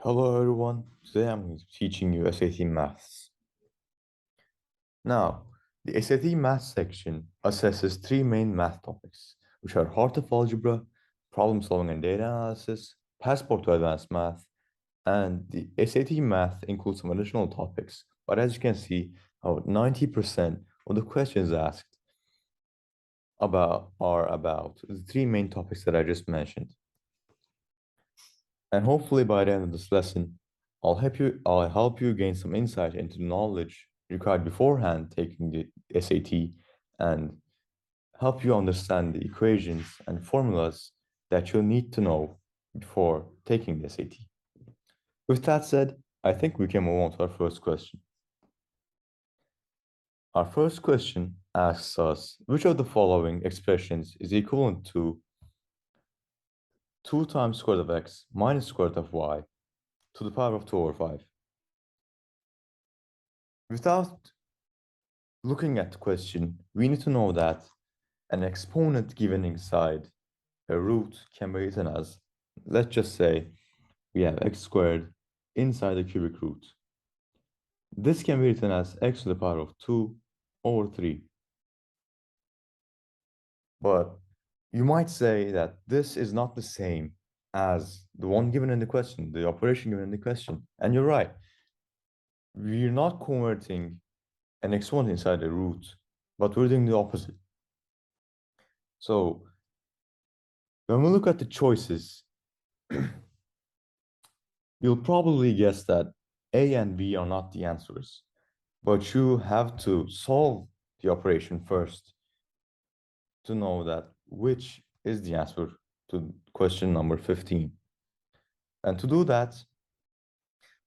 Hello everyone, today I'm teaching you SAT Maths. Now, the SAT Maths section assesses three main math topics, which are Heart of Algebra, Problem Solving and Data Analysis, Passport to Advanced Math, and the SAT Math includes some additional topics, but as you can see, about 90% of the questions asked are about the three main topics that I just mentioned. And hopefully by the end of this lesson, I'll help you gain some insight into the knowledge required beforehand taking the SAT and help you understand the equations and formulas that you'll need to know before taking the SAT. With that said, I think we can move on to our first question. Our first question asks us, which of the following expressions is equivalent to 2 times square root of x minus square root of y to the power of 2 over 5? Without looking at the question, we need to know that an exponent given inside a root can be written as, let's just say, we have x squared inside the cubic root. This can be written as x to the power of 2 over 3. But you might say that this is not the same as the one given in the question, the operation given in the question. And you're right. We're not converting an exponent inside a root, but we're doing the opposite. So when we look at the choices, you'll probably guess that A and B are not the answers, but you have to solve the operation first to know that which is the answer to question number 15. And to do that,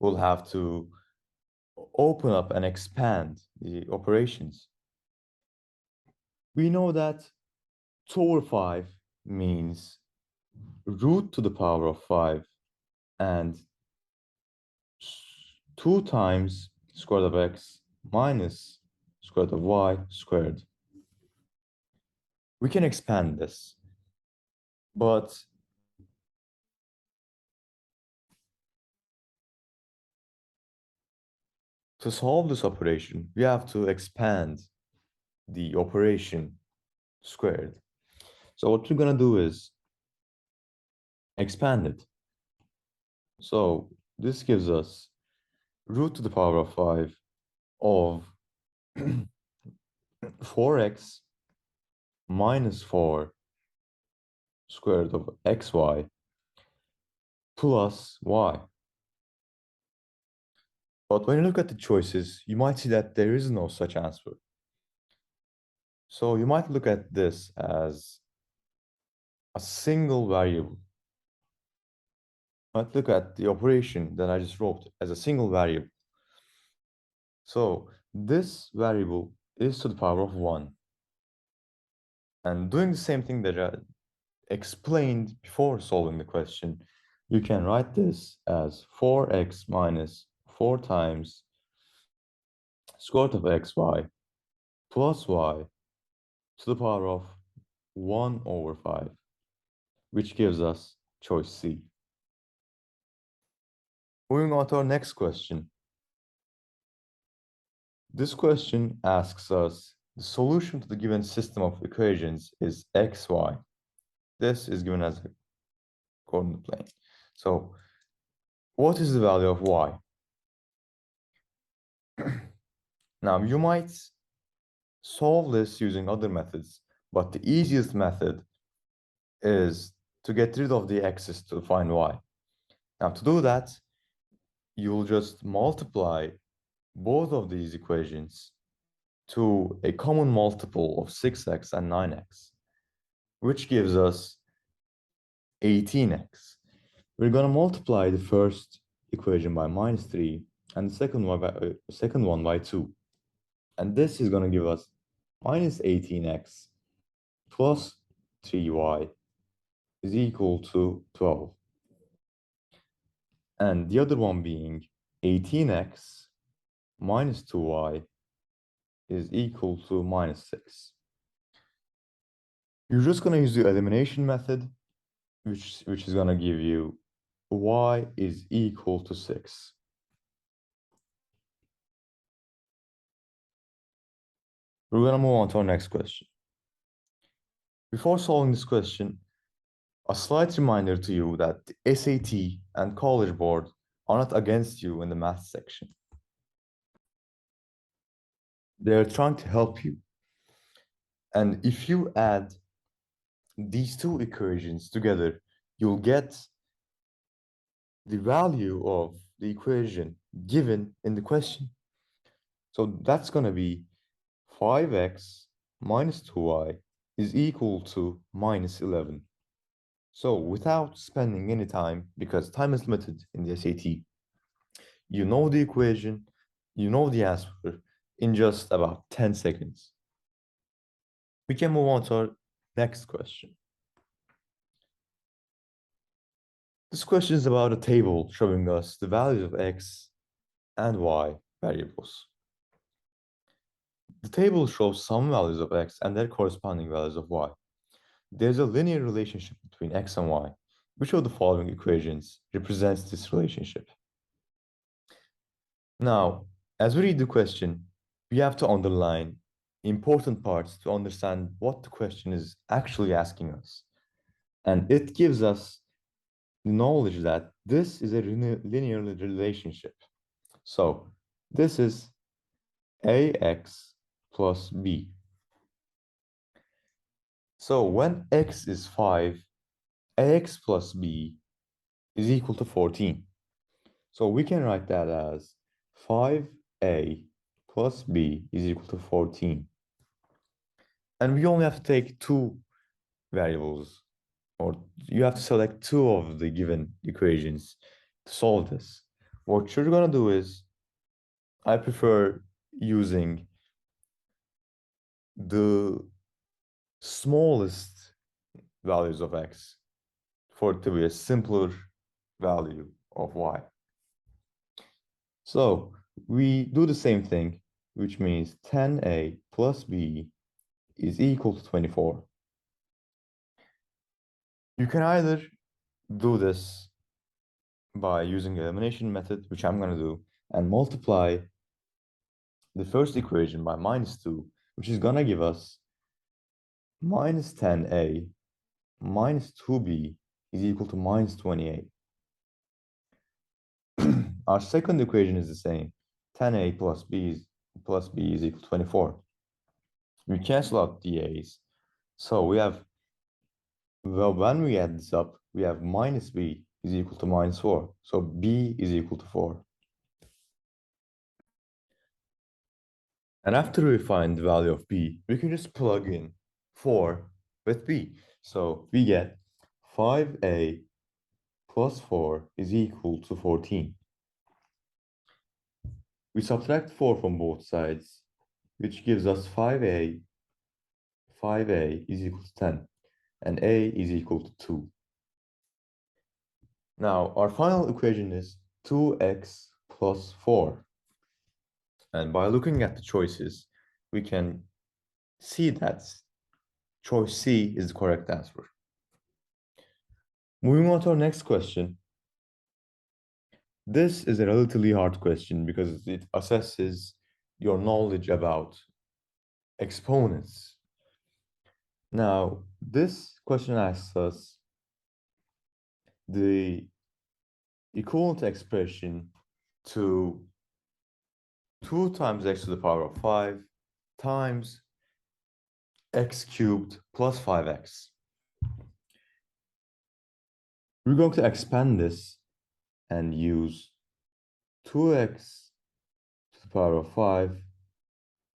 we'll have to open up and expand the operations. We know that 2 over 5 means root to the power of 5 and 2 times square root of x minus square root of y squared. We can expand this, but to solve this operation, we have to expand the operation squared. So what we're going to do is expand it. So this gives us root to the power of 5 of 4x minus 4 square root of xy plus y. But when you look at the choices, you might see that there is no such answer. So you might look at this as a single variable. Let's look at the operation that I just wrote as a single variable. So this variable is to the power of 1. And doing the same thing that I explained before solving the question, you can write this as 4x minus 4 times square root of xy plus y to the power of 1 over 5, which gives us choice C. Moving on to our next question. This question asks us, the solution to the given system of equations is xy. This is given as a coordinate plane. So what is the value of y? Now, you might solve this using other methods, but the easiest method is to get rid of the x's to find y. Now, to do that, you'll just multiply both of these equations to a common multiple of 6x and 9x, which gives us 18x. We're going to multiply the first equation by minus 3 and the second one by 2. And this is going to give us minus 18x plus 3y is equal to 12. And the other one being 18x minus 2y is equal to minus 6. You're just going to use the elimination method, which is going to give you y is equal to 6. We're going to move on to our next question. Before solving this question, a slight reminder to you that the SAT and College Board are not against you in the math section. They're trying to help you. And if you add these two equations together, you'll get the value of the equation given in the question. So that's going to be 5x minus 2y is equal to minus 11. So without spending any time, because time is limited in the SAT, you know the equation, you know the answer in just about 10 seconds. We can move on to our next question. This question is about a table showing us the values of x and y variables. The table shows some values of x and their corresponding values of y. There's a linear relationship between x and y. Which of the following equations represents this relationship? Now, as we read the question, we have to underline important parts to understand what the question is actually asking us. And it gives us the knowledge that this is a linear relationship. So this is ax plus b. So when x is 5, ax plus b is equal to 14. So we can write that as 5a plus b is equal to 14. And we only have to take two variables, or you have to select two of the given equations to solve this. What you're going to do is, I prefer using the smallest values of x for it to be a simpler value of y. So we do the same thing, which means 10a plus b is equal to 24. You can either do this by using the elimination method, which I'm going to do, and multiply the first equation by minus 2, which is going to give us minus 10a minus 2b is equal to minus 28. Our second equation is the same. 10a plus b is equal to 24. We cancel out the a's. So we have, well, when we add this up, we have minus b is equal to minus 4. So b is equal to 4. And after we find the value of b, we can just plug in 4 with b. So we get 5a plus 4 is equal to 14. We subtract 4 from both sides, which gives us 5a is equal to 10, and a is equal to 2. Now, our final equation is 2x plus 4. And by looking at the choices, we can see that choice C is the correct answer. Moving on to our next question. This is a relatively hard question because it assesses your knowledge about exponents. Now, this question asks us the equivalent expression to 2 times x to the power of 5 times x cubed plus 5x. We're going to expand this and use 2x to the power of 5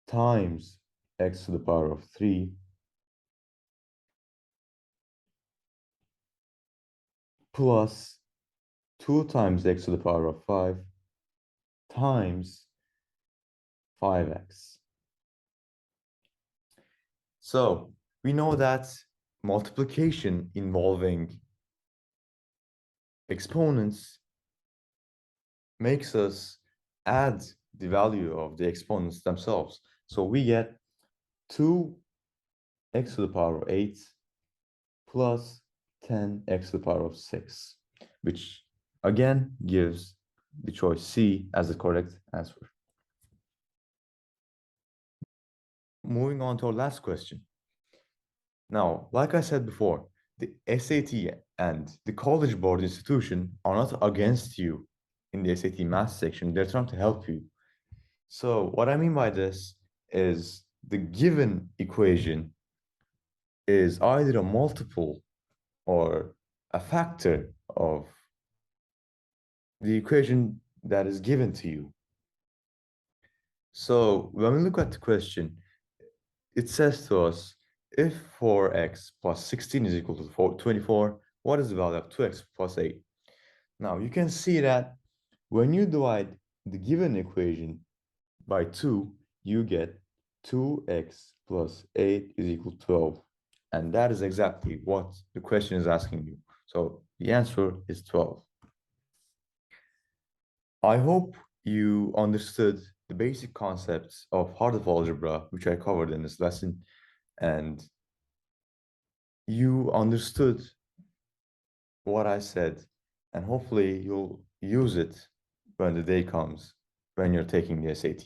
times x to the power of 3 plus 2 times x to the power of 5 times 5x. So we know that multiplication involving exponents makes us add the value of the exponents themselves. So we get 2x to the power of 8 plus 10x to the power of 6, which again gives the choice C as the correct answer. Moving on to our last question. Now, like I said before, the SAT and the College Board institution are not against you in the SAT math section. They're trying to help you. So what I mean by this is the given equation is either a multiple or a factor of the equation that is given to you. So when we look at the question, it says to us, if 4x plus 16 is equal to 24, what is the value of 2x plus 8? Now you can see that when you divide the given equation by 2, you get 2x plus 8 is equal to 12. And that is exactly what the question is asking you. So the answer is 12. I hope you understood the basic concepts of Heart of Algebra, which I covered in this lesson, and you understood what I said, and hopefully you'll use it when the day comes when you're taking the SAT.